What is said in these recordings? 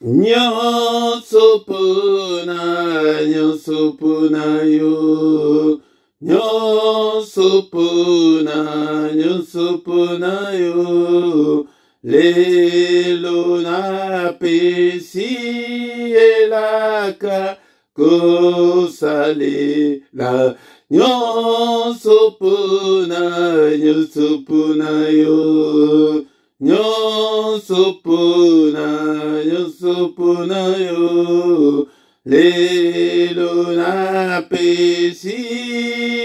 Nyonso pona yo. Nyonso pona yo. Lelo na pesi elaka kosale la. Nyonso pona yo. Nyonso pona yo. Lelo na pesi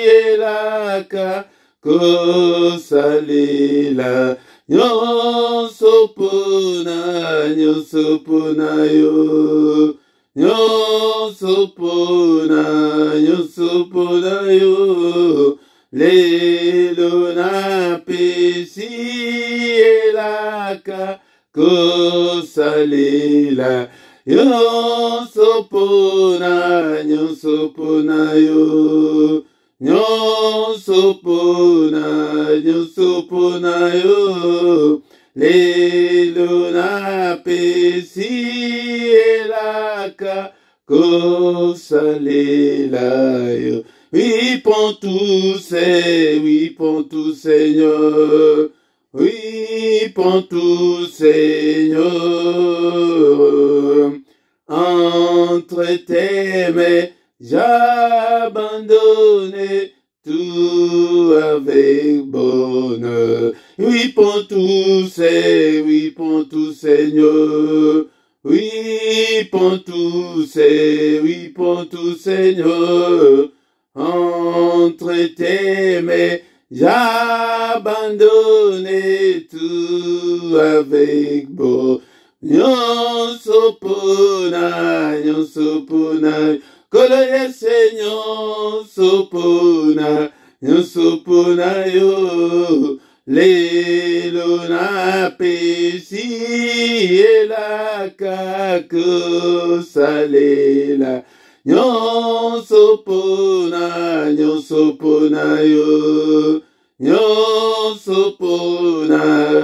elaka kosale la. Nyonso pona yo. Nyonso pona yo. Lelo na pesi elaka kosale la. Nyonso pona yo. Nyonso pona yo. Lelo na pesi elaka kosale la yo. Oui, pour tout, Seigneur. Oui, pour tout, Seigneur. Entre tes mains, j'abandonne tout avec bonheur. Oui, pour tout, Seigneur. Oui, pour tout, Seigneur. Entre tes mains, j'abandonne tout avec bonheur. Nyonso pona, kolo yese nyonso pona yo. Lelo na pesi elaka kosale la. Nyonso pona yo. Nyonso pona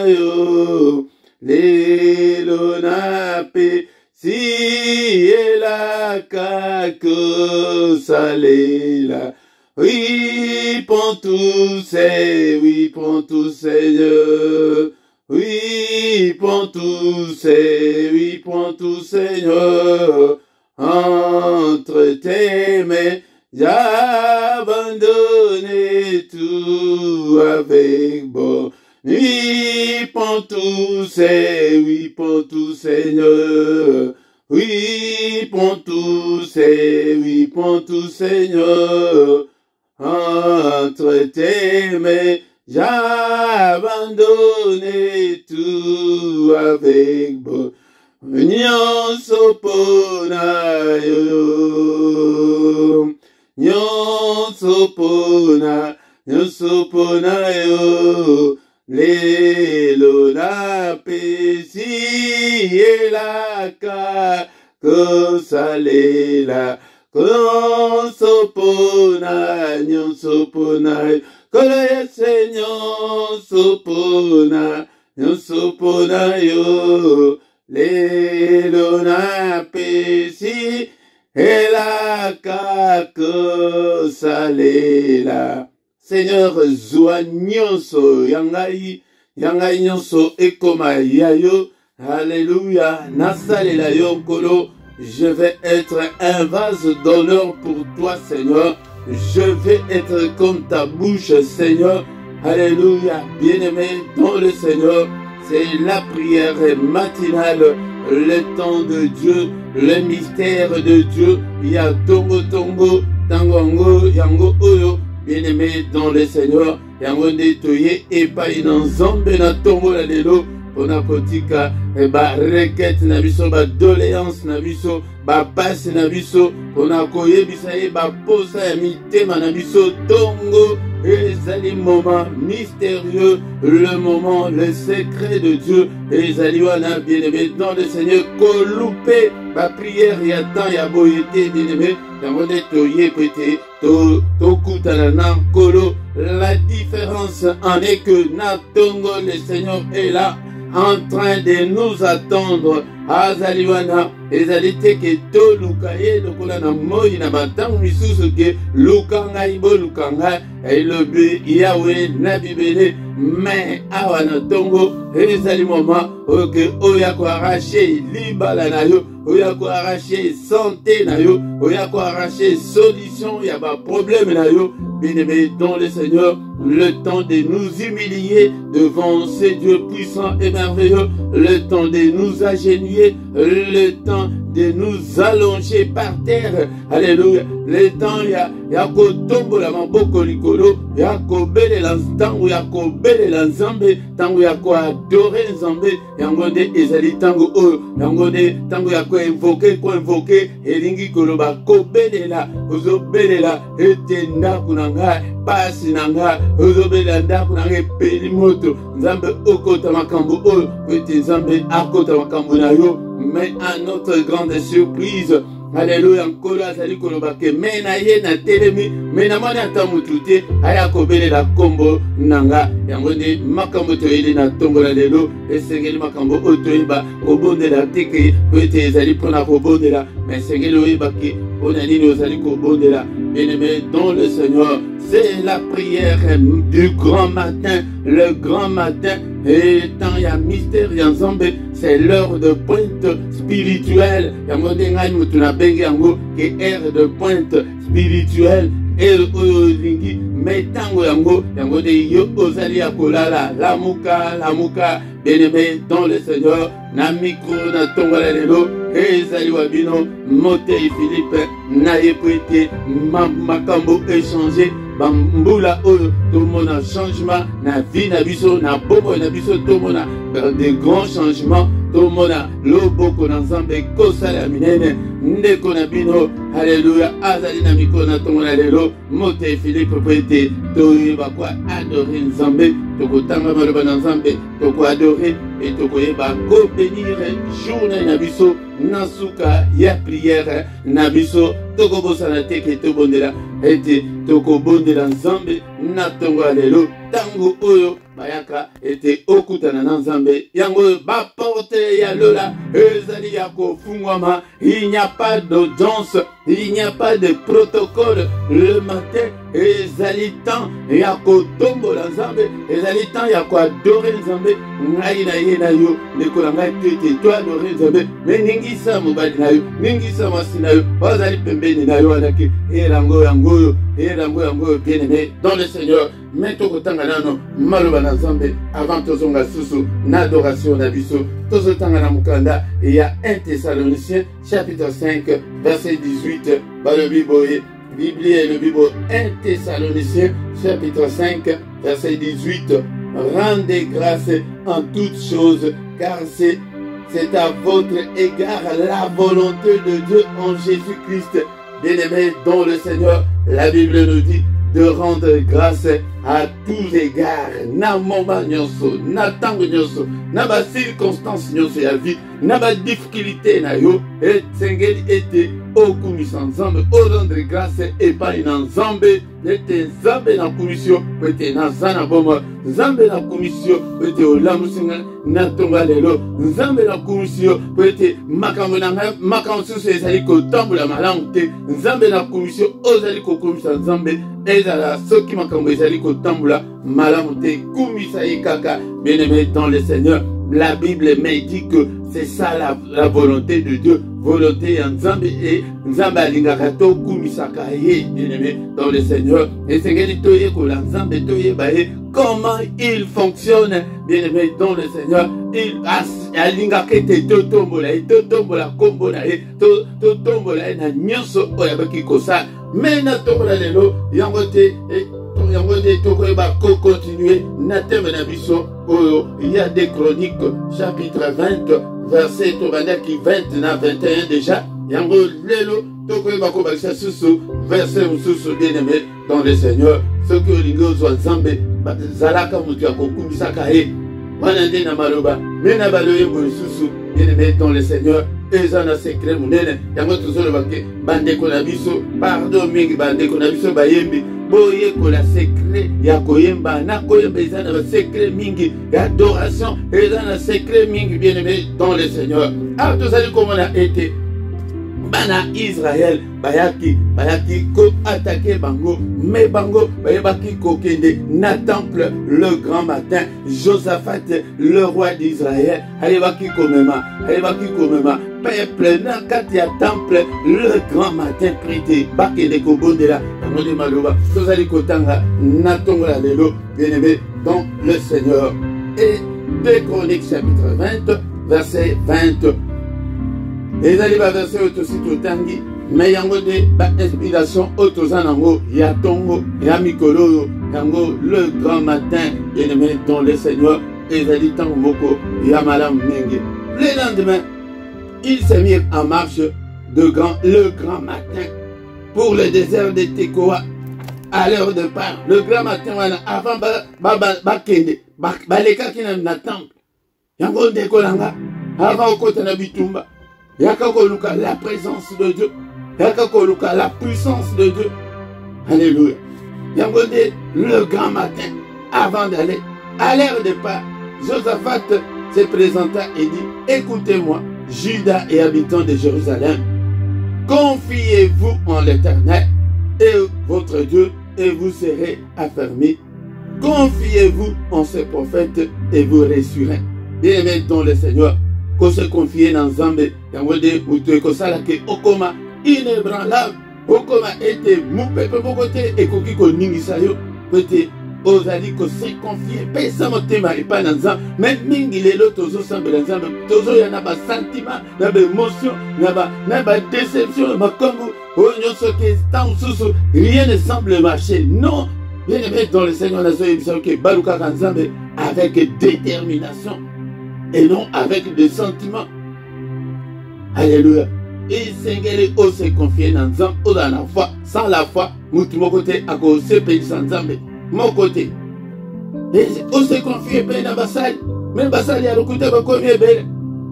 yo. Lelo na pesi elaka kosale la. Oui, pour tout, Seigneur. Oui, pour tout, Seigneur. Entre tes mains, j'abandonne tout avec bon. Oui, pour tout, Seigneur. Oui, pour tout, Seigneur. Entre tes mains, j'abandonne tout avec bon. Nyonso pona yo. Nyonso pona yo. Lelo na pesi elaka kosale la. Nyonso pona yo. Kolo yese nyonso pona yo. Lelo na pesi elaka kosale la. Seigneur, zwa nyonso yangai nyonso ekoma yayo. Alléluia. Nasalela yo kolo. Je vais être un vase d'honneur pour toi, Seigneur. Je vais être comme ta bouche, Seigneur. Alléluia. Bien-aimé dans le Seigneur. C'est la prière matinale, le temps de Dieu, le mystère de Dieu. Il y a tongo, tangongo, yango oyo. Bien-aimé dans le Seigneur, yango netoye epai na nzambe na tongo la lelo. Pona kotika ba requête na biso, ba doléance na biso, ba passe na biso. Pona koyebisa ye ba posa ya mitema na biso tongo. Ezali moment mystérieux, le moment, le secret de Dieu. Ezali wana bien-aimé dans le Seigneur, kolupe ba prière ya temps ya boyete bien-aimé. Yango netoye pete to kutana na kolo. La différence en est que na tongo le Seigneur est là. en train de nous attendre. Azaliwana, ezalite ke to lukaye lokola na moi na matangu misusu ke lukanga ibo lukanga elobi Yahweh na bibele mais awana tongo ezali moma oke oya ko arracher libala na yo oya ko arracher santé na yo oya ko arracher solution ya ba problème na yo. Bien-aimés dans le Seigneur, le temps de nous humilier devant ce Dieu puissant et merveilleux, le temps de nous agenouiller, le temps de nous allonger par terre. Alléluia. Le temps ya ko tombo la maboko likolo, ya ko bele la tango, ya ko bele la nzambe, tango ya ko adorer nzambe, yango de ezali tango o, yango de tango ya ko invoquer, elingi koloba ko bele la, ozo bele la, etenda kunanga, pasi nanga, ozo bele la nda kunanga peli moto, nzambe okota makambo o, ete nzambe akota makambo na yo. Mais à notre grande surprise, alléluia, encore azali kolobake mena ye na telemi mena mwana atamutute aya kobele la kombo nanga yango nde makambo toyeli na tongo la lelo esengeli makambo otoyeba kobondela teke po ete ezali mpona kobondela mais esengeli oyebaki mpona nini ozali kobondela. Bien-aimé dans le Seigneur, c'est la prière du grand matin, le grand matin. Et tant il y a mystère, il y a ensemble, c'est l'heure de pointe spirituelle. Il y a heure de pointe spirituelle. Et mais tango yango de yo ozali akolala lamuka bien-aimé dans le Seigneur na micro na tongola lelo ezali wabino Motei Philippe na yepwete makambo échanger bambula oyo tomona changement na vie na biso na bobo na biso tomona des grands changements tomona loboko na nzambe kosala minene ndeko na bino. Alléluia. Azali na miko na tongola lelo Motei Philippe pwete toyeba kwa adorer nzambe tokotanga maloba na nzambe toko adorer et tokoyeba ko bénir journée na biso nasuka ya prière na biso tokobosana teke tobondela ete tokobondela nzambe na tongola lelo tango oyo bayaka ete okutana na nzambe yango ba porte ya lola ezali ya kofungwama. Il n'y a pas d'audience, il n'y a pas de protocole le matin. Ezali temps ya kotombola nzambe, ezali temps ya koadorer nzambe. Ngai na ye na yo nekola ngai tete to adorer nzambe me ningisa mobali na yo ningisa mwasi na yo bazali pembeni na yo alaki elango yango bien-aimé dans le Seigneur. Mais tokotanga nano maloba na nzambe avant tozonga susu na adoration na biso tozotanga na mukanda ya 1 Thessaloniciens chapitre 5 verset 18 balobi boye Biblie et le Bible 1 Thessaloniciens chapitre 5 verset 18. Rendez grâce en toutes choses car c'est à votre égard la volonté de Dieu en Jésus-Christ. Bien-aimés dans le Seigneur, la Bible nous dit de rendre grâce à tous égards, na moment nyonso, na tango nyonso, na ba circonstance nyonso ya vie, na ba difficulté na yo, et sengeli ete okumisa nzambe, o rendre grâce epai na nzambe, ete nzambe na kumisio, ete na zana boma, nzambe na kumisio, ete olamusinga na tonga lelo, nzambe na kumisio, ete makambo na makambo susu ezali kotambola malamu te, nzambe na kumisio, ozali kokumisa nzambe, ezala soki makambo ezali kotambola malamu te, kumisa ye kaka. Bien-aimé dans le Seigneur, la Bible me dit que c'est ça la volonté de Dieu, volonté en Nzambe et Nzambe alingaka to kumisaka ye. Bien-aimé dans le Seigneur, et sengeli toye ko la Nzambe toye bae comment il fonctionne. Bien-aimé dans le Seigneur, il alingaka te totombola kombo na ye totombola na nyonso oya baki kosa mais na tombola lelo yango te yango te tokoyeba ko continuer na thème na biso oyo. Il y a des Chroniques chapitre 20 verset tobandaki 20 na 21 déjà yango lelo tokoyeba ko bakisa susu verset mususu. Bien-aimé dans le Seigneur, ce que olingi ozwa nzambe zalaka mutu ya kokumisaka ye wana nde na maloba me na baloyembo lisusu. Bien-aimé dans le Seigneur, eza na secret munene yango tozolobake bandeko na biso pardon mingi bandeko na biso bayembi boye kola secret ya koyemba na koyemba eza na secret mingi ya adoration eza na secret mingi bien aimé dans le Seigneur. Alors tozali komona ete bana Israël bayaki ko attaquer bango mais bango bayebaki kokende na temple le grand matin. Josaphat le roi d'Israël ayebaki komema peuple na kati ya temple le grand matin prité bakende kobondela bango de maloba tozali kotanga na tongola lelo bien aimé dans le Seigneur. Et 2 Chroniques chapitre 20 verset 20. Les alibas verset autosito tangi, mais yango de ba inspiration autosanango, ya tongo, ya mikolo, yango le grand matin, bien aimé dans le Seigneur, et ali tango moko, ya malam mingi. Le lendemain, il s'est mis en marche le grand matin pour le désert de Tekoa à l'heure de part. Le grand matin, avant bakende, balekaki na temple, yango de kolanga, avant okota na bitumba. Yaka koluka la présence de Dieu. Yaka koluka la puissance de Dieu. Alléluia. Yangode le grand matin, avant d'aller à l'heure de pas, Josaphat se présenta et dit, écoutez-moi, Juda et habitants de Jérusalem, confiez-vous en l'Éternel et votre Dieu et vous serez affermis. Confiez-vous en ses prophètes et vous réussirez. Bien-aimés dans le Seigneur, qu'on se confie dans Zambé, yangode mutu kosala ke okoma inébranlable, okoma ete mupepe bokote ekoki koningisa yo, pete ozali ko se confier, pesa motema epa na Nzambe, même mingi lelo tozo sambela Nzambe, tozo ya na ba sentiment, na ba émotion, na ba déception, makambo, onyoso ke tant susu, rien ne semble marcher. Non, bien aimé dans le Seigneur, na zo yebisa ke baluka ka Nzambe avec détermination. Et non avec des sentiments. Alléluia. Et Seigneur, on se confie dans Nzambe, ou dans la foi. Sans la foi, mon côté, à cause de pays sans Nzambe. Mon côté. Et on se confie dans la bassale. Même bassale, il y a le côté de combien belle.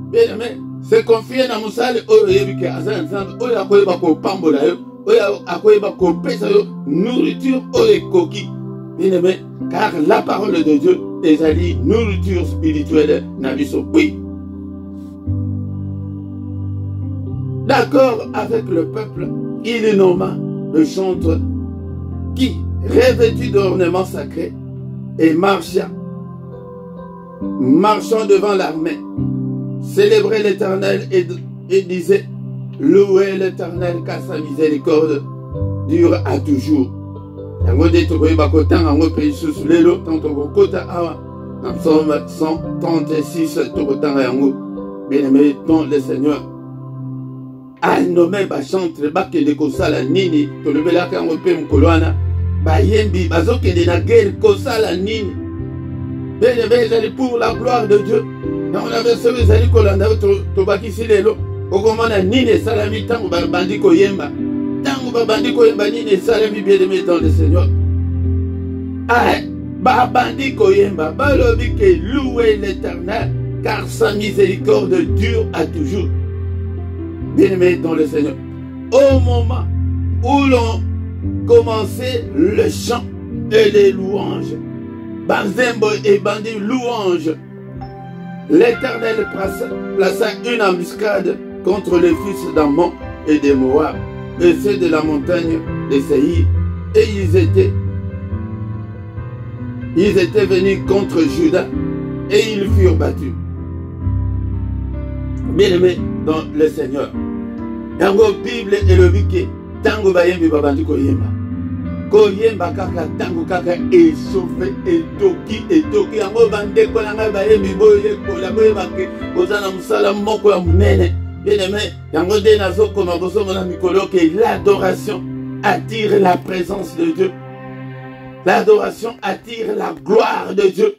Bien aimé, se confier dans mon salle, oh, il y a vu qu'il y a Nzambe, oh, il y a quoi pour pambola, oh, il y a quoi pour pesa, nourriture, oh, les coquilles. Bien aimé, car la parole de Dieu est allée nourriture spirituelle nabiso. Oui. D'accord avec le peuple, il nomma le chantre qui, revêtu d'ornements sacrés, et marchant devant l'armée, célébrait l'Éternel et disait, louez l'Éternel car sa miséricorde dure à toujours. Yango de tokoyeba kotanga ngo pe susu lelo tanto kokota awa na Psaume 136 tokotanga yango. Bien-aimé dans le Seigneur, a nommé ba chantre bakende kosala nini tolobelaka yango pe mokolo wana bayembi bazokende na guerre kosala nini. Bien-aimé ezali pour la gloire de Dieu. Yango na verset ezali kolanda tobakisi lelo okomona nini esalami ntango babandi koyemba. Tango babandi koyemba nini esalami bien-aimé dans le Seigneur. Ah, babandi koyemba balobi ke louer l'Éternel car sa miséricorde dure à toujours. Bien-aimé dans le Seigneur, au moment où l'on commençait le chant et les louanges, Banzembo et bandi louanges, l'Éternel plaça une embuscade contre les fils d'Ammon et de Moab et ceux de la montagne de Séhir, et ils étaient venus contre Juda et ils furent battus. Bien-aimé dans le Seigneur, yango Bible elobi ke tango bayembi babandi koyemba koyemba kaka tango kaka esofe etoki yango bandeko na ngai bayembi boyekola boyeba ke kozana mosala moko ya monene. Bien-aimé, yango de nazokoma bosomona mikolo ke l'adoration attire la présence de Dieu. L'adoration attire la gloire de Dieu.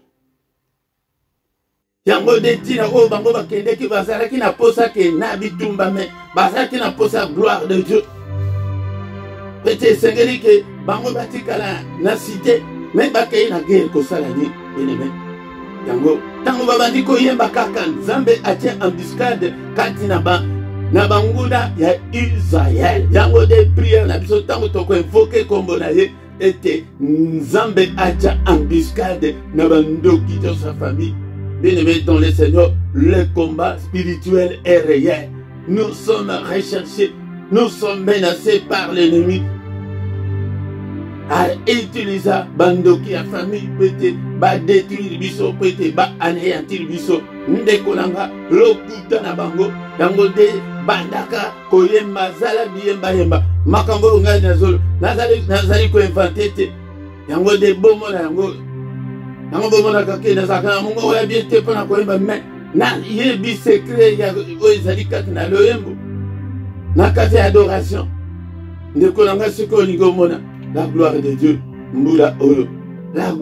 Yango de tina o bango bakende ki bazalaki na posa ke na bitumba me bazalaki na posa gloire de Dieu. Pete sengeli ke bango batikala na cité me bakei na guerre kosala ni bien-aimé. Yango tango babandi koyemba kaka Nzambe atie embuscade kati na banguna ya Israël. Yango de prière na biso tango toko invoquer kombo na ye ete Nzambe acha embuscade na bandoki dans sa famille. Bien-aimés dans le Seigneur, le combat spirituel est réel. Nous sommes recherchés, nous sommes menacés par l'ennemi. À utiliser bandoki à famille, peut-être, ba détruire biso, peut-être, ba anéantir biso. Ndekolanga, lokuta na bango, yango de bandaka, koyemba, zala biyemba yemba. Makambo ngai nazolo, nazali ko inventer, yango de bomo na yango. Yango bomo na kake na zakana, mungo ya bien te pona koyemba, mais na yebi secret ya oizali kati na loyembo. Na kati adoration. Ndekolanga siko nigomona. La gloire de Dieu, Mbula Oyo, la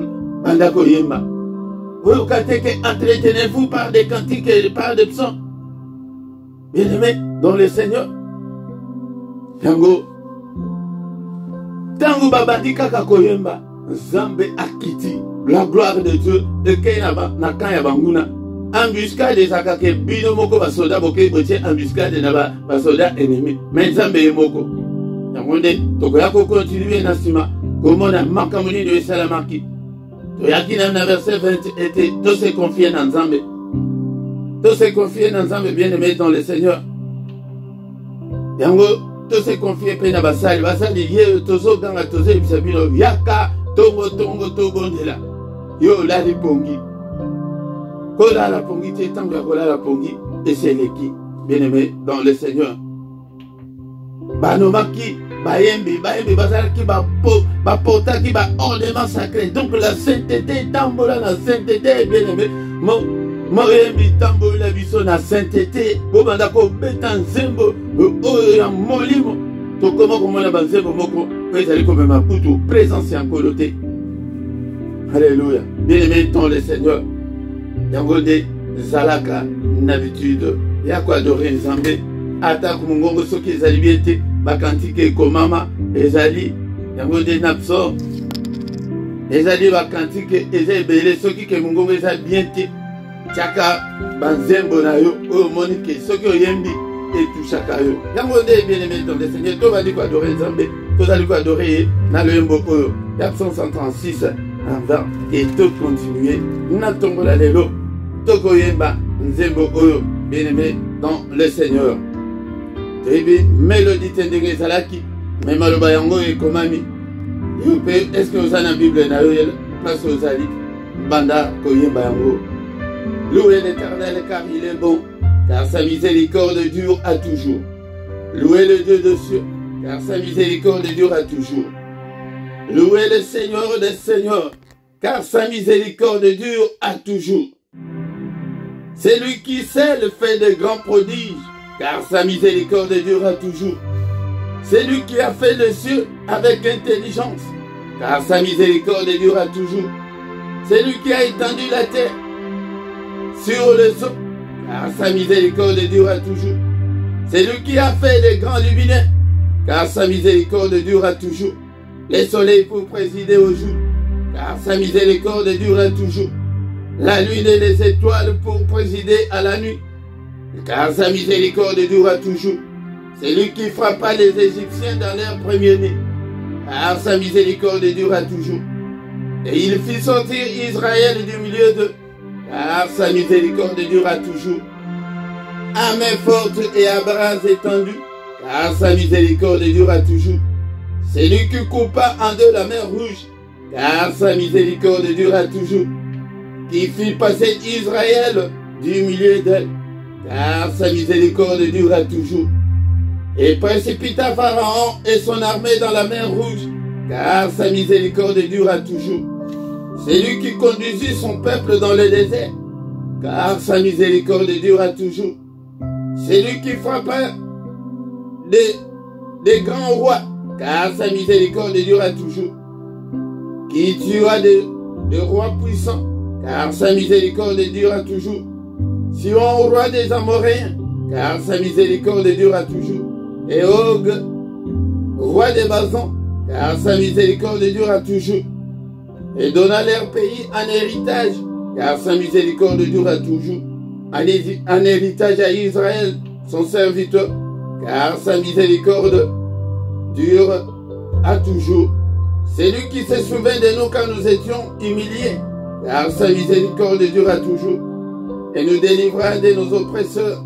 Bandako Yemba. Oyo Kateke, entretenez-vous par des cantiques et par des psaumes. Bien-aimés dans le Seigneur. Tango Babadika Kakoyemba, Zambe Akiti, la gloire de Dieu, de Kenaba, Nakaya Banguna. Embuscade des Akake, Bino Moko, Basoda, Boke, Boche, embuscade Naba, Basoda ennemi. Mais Zambe Moko. Yangonde, tokoyako continuer na sima, komona makamuni de salamaki. Toyaki na verset 20 était, tous se confier dans Nzambe. Tous se confier dans Nzambe, bien-aimés dans le Seigneur. Yango, tous se confier pe na basali, basali ye tozo ganga tozo bisabino yaka tongo tobondela. Yo la di pongi. Kola la pongi te tango kola la pongi et c'est l'équipe, bien-aimés dans le Seigneur. Banomaki, Bayembi, Bazalaki, Bapotaki, ornement sacré. Donc la sainteté, tambola la sainteté, bien aimé. Moyembi, tambola biso la sainteté. Bobandako, betan zembo, oya molimo. To comment la banzembo moko, présali comme ma poutou, présence et en coloté. Alléluia. Bien aimé dans le Seigneur. Yangode, Zalaka, une habitude. Yako adorer Nzambe. Ata kumungongo soki ezali bien te bakantike komama ezali yango de napso ezali bakantike ezali ebele soki ke mungongo ezali bien te tiaka banzembo na yo oyo omoni ke soki oyembi etushaka yo yango nde bien aimé dans le Seigneur tobandi koadore Nzambe tozali koadore ye na loyembo oyo ya psaume 136 avant et tokontinue na tongola lelo tokoyemba nzembo oyo bien aimé dans le Seigneur. Mélodie tendenge salaki, mais maloba yango e komami. Est-ce que vous avez la Bible na yo place aux ali banda koyemba yango. Louez l'Éternel car il est bon, car sa miséricorde dure à toujours. Louez le Dieu de cieux, car sa miséricorde dure à toujours. Louez le Seigneur des seigneurs, car sa miséricorde dure à toujours. C'est lui qui sait le fait de grands prodiges, car sa miséricorde durera toujours. C'est lui qui a fait les cieux avec intelligence, car sa miséricorde durera toujours. C'est lui qui a étendu la terre sur le sol, car sa miséricorde durera toujours. C'est lui qui a fait les grands luminaires, car sa miséricorde durera toujours. Les soleils pour présider au jour, car sa miséricorde durera toujours. La lune et les étoiles pour présider à la nuit, car sa miséricorde durera toujours. C'est lui qui frappa les Égyptiens dans leur premier-né, car sa miséricorde durera toujours. Et il fit sortir Israël du milieu d'eux, car sa miséricorde durera toujours. À main forte et à bras étendus, car sa miséricorde durera toujours. C'est lui qui coupa en deux la mer rouge, car sa miséricorde durera toujours. Qui fit passer Israël du milieu d'elle, car sa miséricorde durera toujours. Et précipita Pharaon et son armée dans la mer rouge, car sa miséricorde durera toujours. C'est lui qui conduisit son peuple dans le désert, car sa miséricorde durera toujours. C'est lui qui frappa des grands rois, car sa miséricorde durera toujours. Qui tua des rois puissants, car sa miséricorde durera toujours. Sion, roi des Amoréens, car sa miséricorde durera toujours. Et Og, roi des Basans, car sa miséricorde durera toujours. Et donna leur pays en héritage, car sa miséricorde durera toujours. En héritage à Israël, son serviteur, car sa miséricorde dure à toujours. C'est lui qui se souvient de nous quand nous étions humiliés, car sa miséricorde durera toujours, et nous délivrera de nos oppresseurs,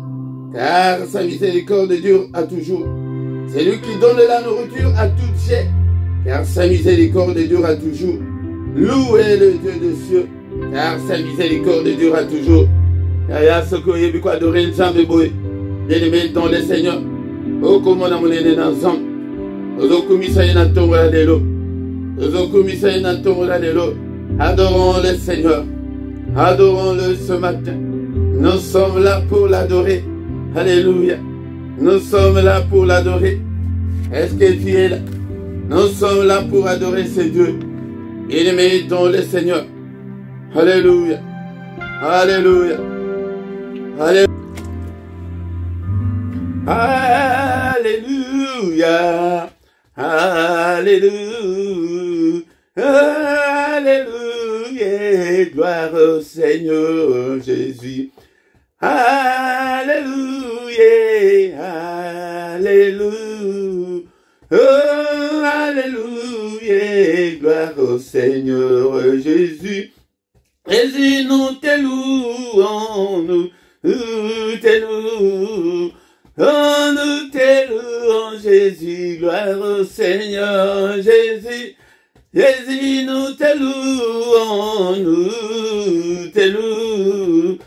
car sa miséricorde dure à toujours. C'est lui qui donne la nourriture à toute chair, car sa miséricorde durera toujours. Louez le Dieu des cieux, car sa miséricorde durera toujours. Yaya soko yebi kwa adorer nzambe boye. Bien-aimé dans le Seigneur, okomona monene na nzambe. Ozokumisa ye na ntongo ya lelo. Ozokumisa ye na ntongo ya lelo. Adorons le Seigneur. Adorons-le ce matin. Nous sommes là pour l'adorer. Alléluia. Nous sommes là pour l'adorer. Est-ce que tu es là? Nous sommes là pour adorer ce Dieu. Bien-aimé dans le Seigneur. Alléluia. Alléluia. Alléluia. Alléluia. Alléluia. Alléluia. Gloire au Seigneur Jésus. Alléluia. Alléluia. Oh, alléluia. Gloire au Seigneur Jésus. Jésus, nous te louons, nous te louons. Oh, nous te louons, Jésus, gloire au Seigneur Jésus. Jésus, nous te louons, nous te louons.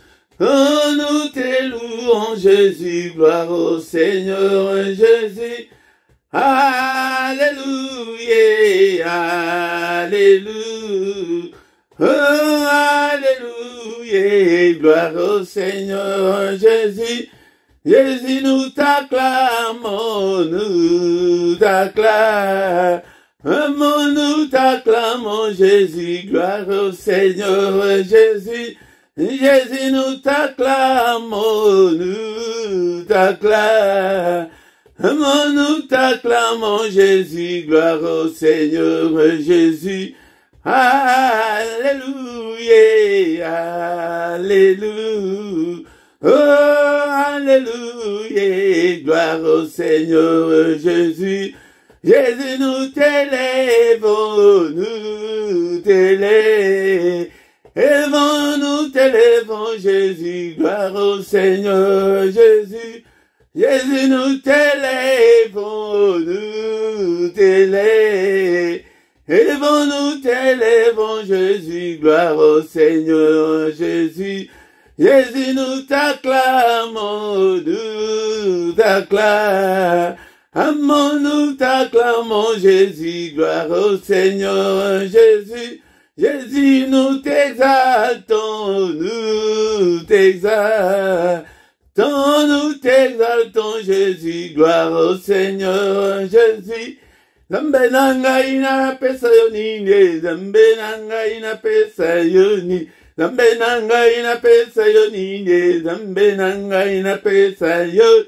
Oh, nous te louons, Jésus, gloire au Seigneur Jésus. Alléluia, alléluia. Oh, alléluia, gloire au Seigneur Jésus. Jésus, nous t'acclamons, nous t'acclamons, nous t'acclamons, Jésus, gloire au Seigneur Jésus. Jésus, nous t'acclamons, nous t'acclamons, nous t'acclamons, Jésus, gloire au Seigneur Jésus. Alléluia, alléluia. Oh, alléluia, gloire au Seigneur Jésus. Jésus, nous t'élèvons, nous t'élèvons, nous t'élèvons, Jésus, gloire au Seigneur Jésus. Jésus, nous t'élèvons, nous t'élèvons. Élevons-nous, t'élèvons, Jésus, gloire au Seigneur Jésus. Jésus, nous t'acclamons, nous t'acclamons, nous t'acclamons, Jésus, gloire au Seigneur Jésus. Jésus, nous t'exaltons, nous t'exaltons, nous t'exaltons, Jésus, gloire au Seigneur Jésus. Zambe nanga ina pesa yonine, zambe nanga ina pesa yoni, zambe nanga ina pesa yonine, zambe nanga ina pesa yo,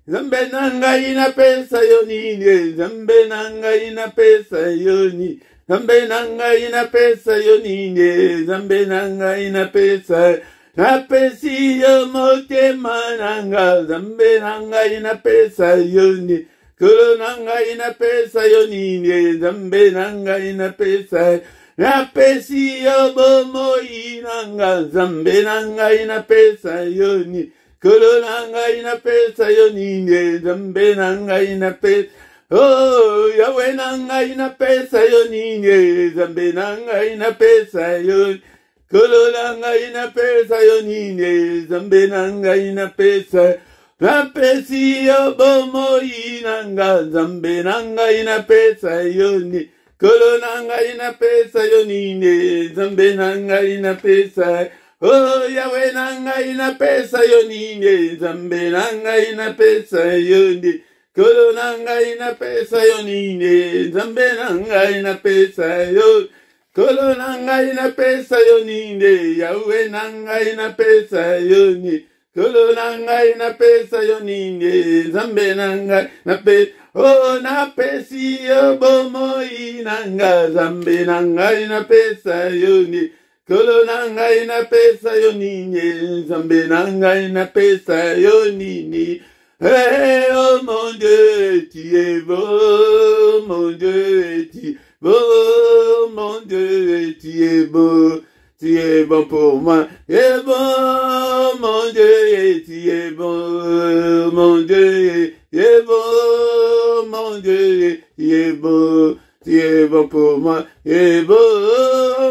zambe nanga ina pesa yonine, zambe nanga ina pesa yoni, zambe nanga ina pesa yonine, zambe nanga ina pesa, na pesi yo motema nanga, zambe nanga ina pesa yoni. Kolo nanga ina pesa yonine, zambe nanga ina pesa, na pesi yo bomo inanga, zambe nanga ina pesa yoni, kolo nanga ina pesa yonine, zambe nanga ina pesa, oh, Yahweh nanga ina pesa yonine, zambe nanga ina pesa yoni, kolo nanga ina pesa yonine, zambe nanga ina pesa, na pesi yo bomo inanga, zambe nanga ina pesa yoni, kolo nanga ina pesa yonine, zambe nanga ina pesa, oh, Yahweh nanga ina pesa yonine, zambe nanga ina pesa yoni, kolo nanga ina pesa yonine, zambe nanga ina pesa yoni, kolo nanga ina pesa yonine, Yahweh nanga ina pesa yoni, kolo nanga ina pesa yonine, zambe nanga na pesa, oh, na pesi yo bomo inanga, zambe nanga ina pesa yoni, kolo nanga ina pesa yonine, zambe nanga ina pesa yonine. Eh, oh mon Dieu, tu es beau, mon Dieu, tu bon, mon Dieu, tu es beau. Tu es bon pour moi, tu es bon, mon Dieu, tu es bon, mon Dieu, tu es bon, mon Dieu, tu es beau, tu es bon pour moi, tu es bon,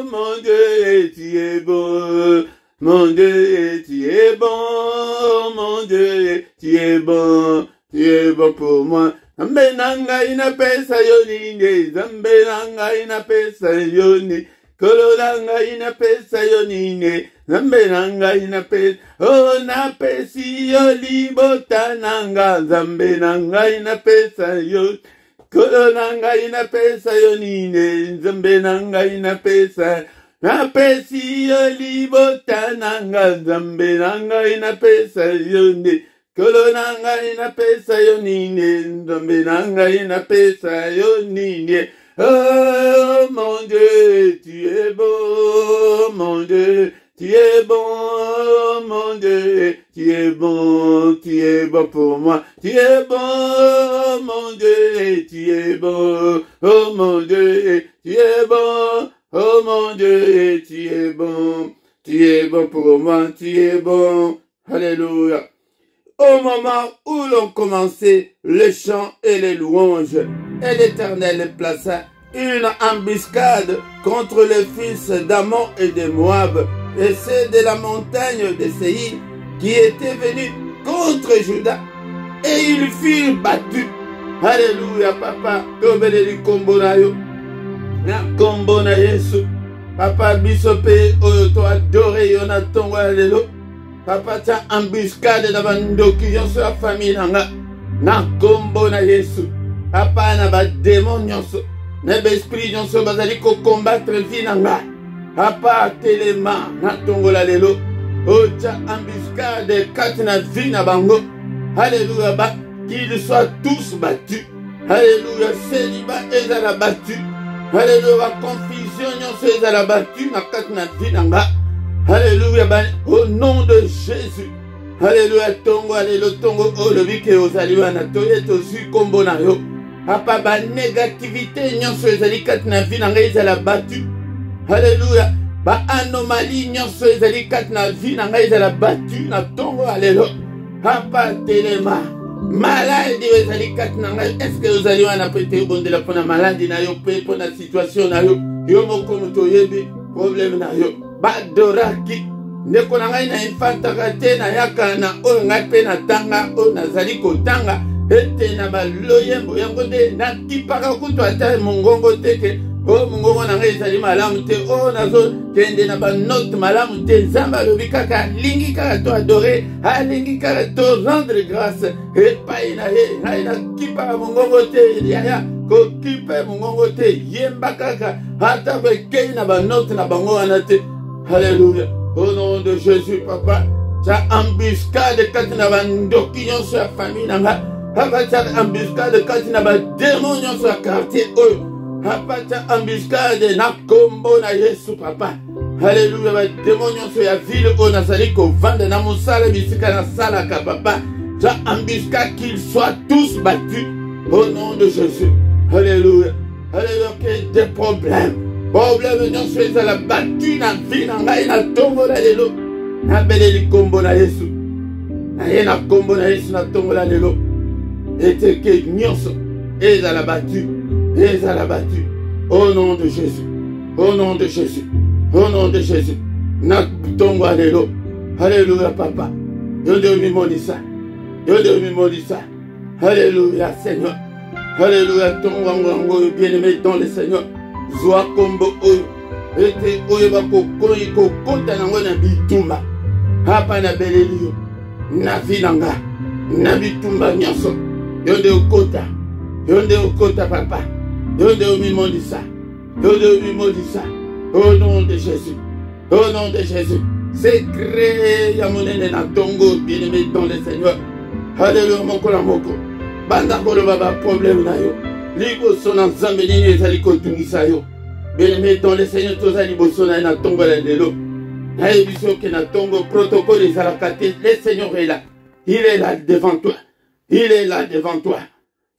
mon Dieu, tu es beau, mon Dieu, tu es bon, mon Dieu, tu es bon pour moi. Zambe nanga ina pesa yonine, zambe nanga ina pesa yoni. Kololanga ina pesa yonine, zambe nanga ina pesa, oh na pesi yo libota nanga, zambe nanga ina pesa yo, kololanga ina pesa yonine, zambe nanga ina pesa, na pesi yo libota nanga, zambe nanga ina pesa yonine, kololanga ina pesa yonine, zambe nanga ina pesa yonine. Oh mon Dieu, tu es beau, mon Dieu, tu es bon, mon Dieu, tu es bon pour moi, tu es bon, mon Dieu, tu es bon, oh mon Dieu, tu es bon, oh mon Dieu, tu es bon pour moi, tu es bon, alléluia. Au moment où l'on commençait les chants et les louanges, et l'Éternel plaça une embuscade contre les fils d'Ammon et de Moab, et ceux de la montagne de Séir qui étaient venus contre Juda, et ils furent battus. Alléluia, papa, tobeleli kombo na yo, na kombo na Yesu, papa bisope oyo to adore yo na tongo lelo. Papa ta embuscade na bandoki nyonso ya famille nanga na kombo na Yesu. Papa na ba démon nyonso na ba esprit nyonso bazali ko combattre vie nanga. Papa telema na tongola lelo. Ocha embuscade kati na vie na bango. Alléluia, ba qu'ils soient tous battus. Alléluia, célibat ezala battu. Alléluia, confusion nyonso ezala battu na kati na vie nanga. Alléluia, au nom de Jésus. Alléluia, tongo, alléluia, tongo, oh, le vike ozaliwa na toye tosu kombo na yo. Papa, ba négativité, nyonso ezali kati na vie na ngai ezala battu. Alléluia, ba anomalie, nyonso ezali kati na vie na ngai ezala battu na tongo, alléluia. Papa, telema, maladie ezali kati na ngai. Est-ce que ozaliwa na pete bondela pona maladie na yo, pe pona situation na yo. Yo moko moto yebi, problème na yo. Badoraki ndeko na ngai na infantaka te na yaka na oyo ngai pe na tanga oyo nazali kotanga ete na baloyembo yango nde nakipaka kutu ata mongongo teke oyo mongongo na ngai ezali malamu te oyo nazokende na banote malamu te nzambe alobi kaka alingi kaka to adore alingi kaka to rendre grâce epai na ye ngai nakipaka mongongo te yaya kokipe mongongo te yemba kaka ata bekei na banote na bango wana te. Alléluia. Au nom de Jésus, papa, ta embuscade katina bandoki nyonso ya famille nanga. Papa, ta embuscade katina ba démon nyonso ya quartier oyo. Papa, ta embuscade na kombo na Yesu, papa. Alléluia, ba démon nyonso ya ville oyo nazali kovanda na mosala bisika na salaka, papa. Ta embuscade qu'ils soient tous battus. Au nom de Jésus. Alléluia. Alléluia, que des problèmes. Problème nyonso ezala battu na vie na ngai na tongo la lelo. Na beleli kombo na Yesu. Na ye na kombo na Yesu na tongo la lelo. Ete ke nyonso ezala battu. Ezala battu. Au nom de Jésus. Au nom de Jésus. Au nom de Jésus. Na tongo la lelo. Alléluia, papa. Yo de mi monisa. Yo de mi monisa. Alléluia, Seigneur. Alléluia, tongo wango bien-aimé dans le Seigneur. Zoa kombo oyo ete oyo bakokoi kokota nango na bitumba hapa na beleli yo na vinanga na bitumba nyonso yo nde okota papa yo nde omimondisa au nom de Jésus, au nom de Jésus. Secret ya monene na tongo bien-aimé dans le Seigneur. Alléluia, moko la moko banda koloba ba problème na yo liboso na nzambe nini ezali kotungisa yo. Bien-aimé dans le Seigneur, toza liboso na na tongo la lelo. Na ebiso ke na tongo protocole ezalaka te. Le Seigneur est là. Il est là devant toi. Il est là devant toi.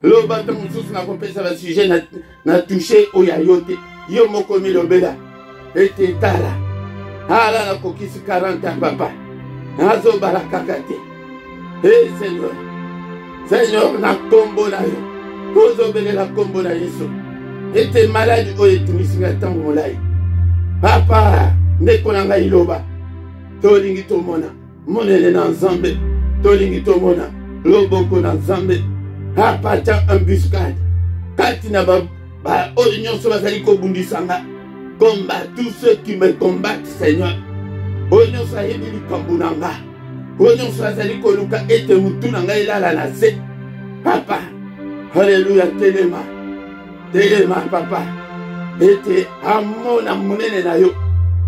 Le bâton mosusu na kopesa ba sujet na touché oya yote. Yo moko mi lobela. Ete tala. Ala na kokisi 40 ans papa. Nazo barakaka te. Eh Seigneur. Seigneur na kombo na yo. Pozo bele la kombo na Yesu. Ete malade oyo tumisinga tango molai. Papa, ndeko na ngai loba. Tolingi tomona. Monele na Nzambe. Tolingi tomona. Loboko na Nzambe. Papa ta embuscade. Kati na ba oyo nyonso bazali kobundisanga. Combat tous ceux qui me combattent, Seigneur. Oyo nyonso ayebi likambo na nga. Oyo nyonso azali koluka ete mutu na ngai elala na se. Papa, Alléluia, telema. Telema, papa. Ete amona munene na yo.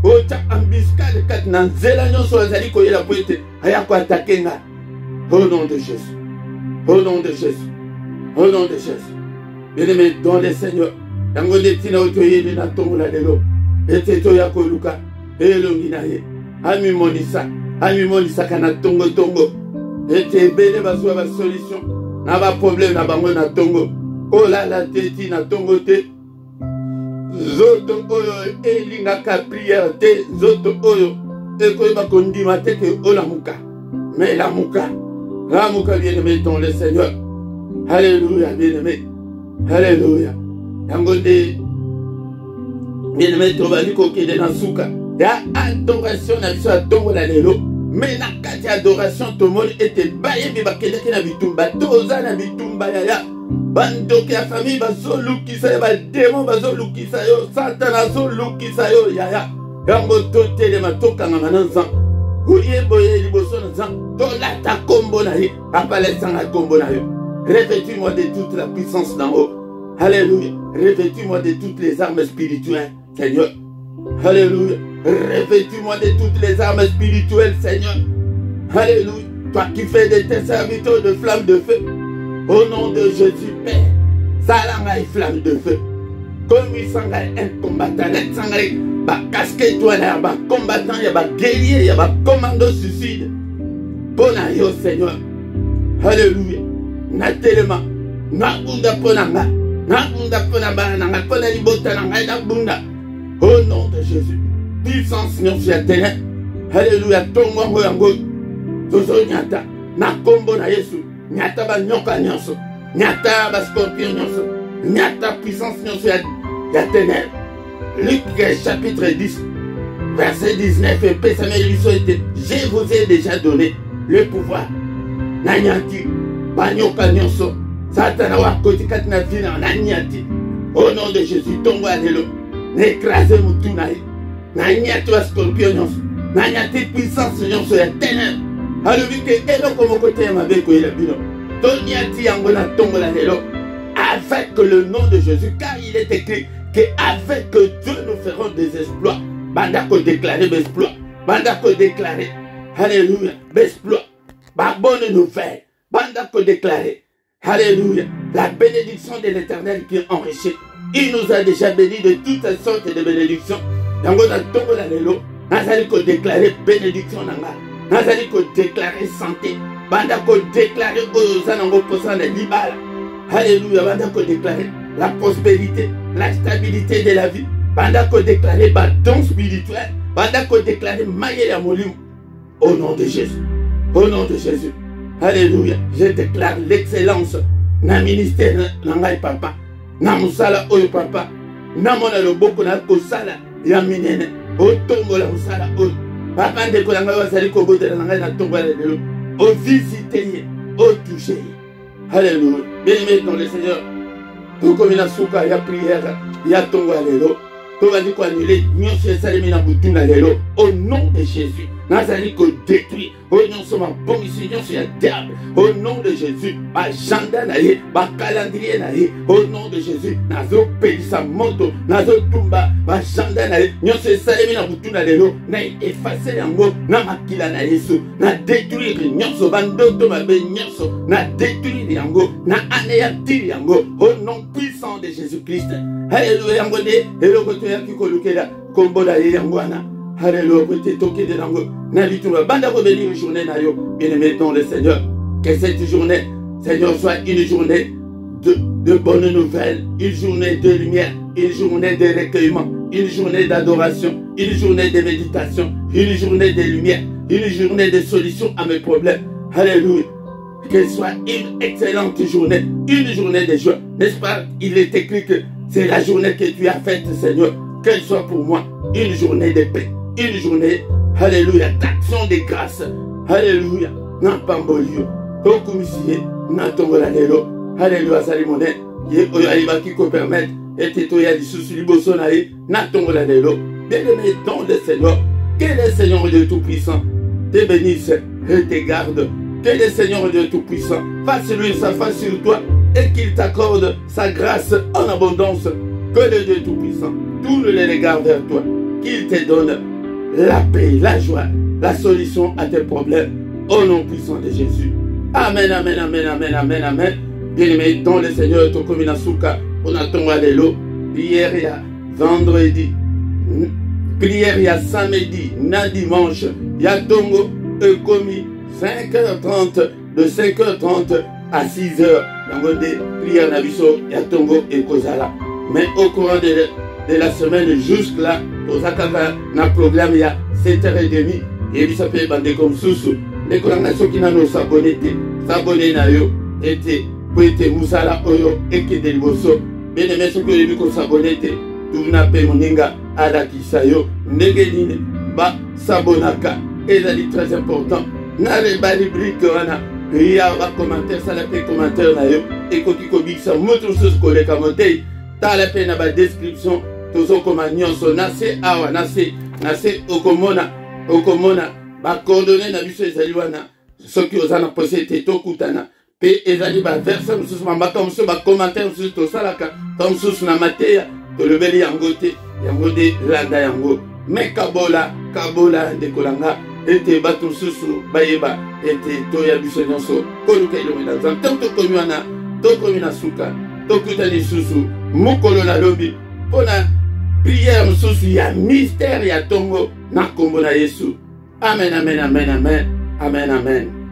Ota embuscade kati na nzela nyonso azali koyela po ete aya ko attaquer nga. Au nom de Jésus. Au nom de Jésus. Au nom de Jésus. Bien-aimé dans le Seigneur. Yango de tina otoyeli na tongo la lelo. Ete to ya koluka. Elongi na ye. Ami monisa kana tongo tongo. Ete bele bazwa ba solution. Na ba problème na bango na tongo. Kola la teti na tongo te. Zoto oyo elinga ka prière te. Zoto oyo ekoyeba kondima te ke olamuka. Mais lamuka bien-aimé dans le Seigneur. Alléluia, bien-aimé. Alléluia. Yangonde bien-aimé tobali kokende na suka. Ya adoration na biso atongo la lelo. Mais na kati adoration tomoni ete bayebi bakendeki na bitumba. Toza na bitumba ya bandoki ya famille bazolukisa yo, bademo bazolukisa yo, Satan azolukisa yo yaya. Yango totelema tokangama na nzambe. Boye liboso na nzambe. Tolata kombo na ye. Apalesanga kombo na yo. Revêtis-moi de toute la puissance d'en haut. Alléluia. Revêtis-moi de toutes les armes spirituelles, Seigneur. Alléluia. Revêtis-moi de toutes les armes spirituelles, Seigneur. Alléluia. Toi qui fais de tes serviteurs de flammes de feu. Au nom de Jésus, Père. Salanga et flamme de feu. Comme il s'en un combattant. Ba casquette toi là, ba combattant, y a ba guerrier, y a ba commando suicide. Bon yo Seigneur. Alléluia. Na telema. Na bunda ponanga. Na bunda ponanga. Na pona libota na na bunda. Au nom de Jésus. Puissance nyonso ya tene. Alléluia. Tongo yango. Tozo nyata. Na kombo na Yesu. Nyata ba nyoka nyonso. Nyata ba scorpion nyonso. Nyata puissance nyonso ya tene. Luc chapitre 10, verset 19, et Samuel lui dit, je vous ai déjà donné le pouvoir. Nanyati, banyoka nyonso, Satan wa koti katina vina nanyati. Au nom de Jésus, tombe à l'élo, n'écrasez mutu naï. Nanyati wa scorpion nyonso, nanyati puissance nyonso ya ténèbres. Alluvi que elo comme côté ma beko il a bino. Tonyati yangona tombe à l'élo, avec le nom de Jésus, car il est écrit qu'avec Dieu nous ferons des exploits. Bandako déclarer des exploits. Bandako déclarer. Alléluia. Des exploits. Ma bonne nouvelle. Bandako déclarer. Alléluia. La bénédiction de l'Éternel qui est enrichie. Il nous a déjà bénis de toutes sortes de bénédictions. Yango na tongo la lelo. Nazali ko déclarer bénédiction nanga. Nazali ko déclarer santé. Bandako déclarer ozanango posa na libala. Alléluia. Bandako déclarer la prospérité, la stabilité de la vie. Pendant qu'on déclare don spirituel, pendant qu'on déclare maïe la molim. Au nom de Jésus. Au nom de Jésus. Alléluia. Je déclare l'excellence. Na ministère nangai papa. Na musala oyo papa. Na mona loboko na kosala ya minene. O tombo la musala oyo. Papa ndeko na ngai wasali ko bodela nangai na tombo la lelo. O visiter, o toucher. Alléluia. Bien-aimé dans le Seigneur. Tout comme il a souka, il y a prière, il y a tongo à l'élo. Tout va dire qu'on annule, nous sommes salimés dans le bouton à l'élo. Au nom de Jésus, nous allons qu'on détruit. Au nom de ma bonne mission, nous sommes diable. Au nom de Jésus, ma agenda naïe, ma calendrier naïe. Au nom de Jésus, nous allons payer sa moto, nous allons tomber, ma agenda naïe. Nous sommes salimés dans le bouton à l'élo. Nous allons effacer les mots, nous allons maquiller naïe. Nous allons détruire les nyonso, bandoto, ma belle nyonso. Nous allons détruire les yango, nous allons anéantir yango. Au nom puissant de Jésus-Christ. Alléluia, yango de, et le côté qui kolukela, kombo da yangwana. Alléluia, côté toké de yango. N'habitons banda revenir une journée nayo. Bien-aimé dans le Seigneur. Que cette journée, Seigneur, soit une journée de de bonnes nouvelles, une journée de lumière, une journée de recueillement, une journée d'adoration, une journée de méditation, une journée de lumière, une journée de solution à mes problèmes. Alléluia. Qu'elle soit une excellente journée, une journée de joie. N'est-ce pas? Il est écrit que c'est la journée que tu as faite, Seigneur. Qu'elle soit pour moi une journée de paix, une journée, alléluia, d'action de grâce. Alléluia. Nampambolio. Tokumisie, Nantongola Lelo. Alléluia, Salimone. Ye Oyaliba qui peut permettre. Et Tetoya di Sousu Libosonae. Nantongola Lelo. Bien-aimé dans le Seigneur. Que le Seigneur de Tout-Puissant te bénisse et te garde. Que le Seigneur de Tout-Puissant fasse lui sa face sur toi et qu'il t'accorde sa grâce en abondance. Que le Dieu Tout-Puissant tourne les regards vers toi. Qu'il te donne la paix, la joie, la solution à tes problèmes. Au nom puissant de Jésus. Amen, amen, amen, amen, amen, amen. Bien-aimé dans le Seigneur, Tokomina Souka, on attend à l'élo. Prière il y a vendredi. Prière il y a samedi, na dimanche. Il y a Tongo, Ekomi, 5h30, de 5h30 à 6h. Dans des prières Nabiso, il y a Tongo et Kozala. Mais au courant de la semaine, jusque là, aux Akaka, na programme, il y a 7h30. Et il s'appelle Bandé comme Soussou. Les congrégations qui n'ont s'abonné, s'abonner na yo, était, pour être Moussala Oyo, et qui est des Mosso. Bien aimé, ce que j'ai vu qu'on s'abonne, tout n'a pas moninga, à la Kisayo, Negeline, Ba, Sabonaka. Et ça dit très important. N'a les balibriques, il y a un commentaire, ça l'a fait commentaire, et Koki Kobi, ça montre ce que les commentaires, t'as la peine à la description, tous ceux comme Nyonso, Nase, Awa, Nase, Okomona, ba coordonnées na biso ezali wana soki ozana posete to kutana pe ezali ba verset mususu mambaka mususu ba commentaire mususu to salaka to mususu na mateya to lebeli yango te landa yango me kabola de kolanga ete bato mususu bayeba ete to ya biso nyonso koluka ilongo na nzambe to komi wana to komi na suka to kutani susu mokolo na lobi pona prière mususu ya mystère ya tongo na kombo na Yesu. Amen, amen, amen, amen, amen, amen.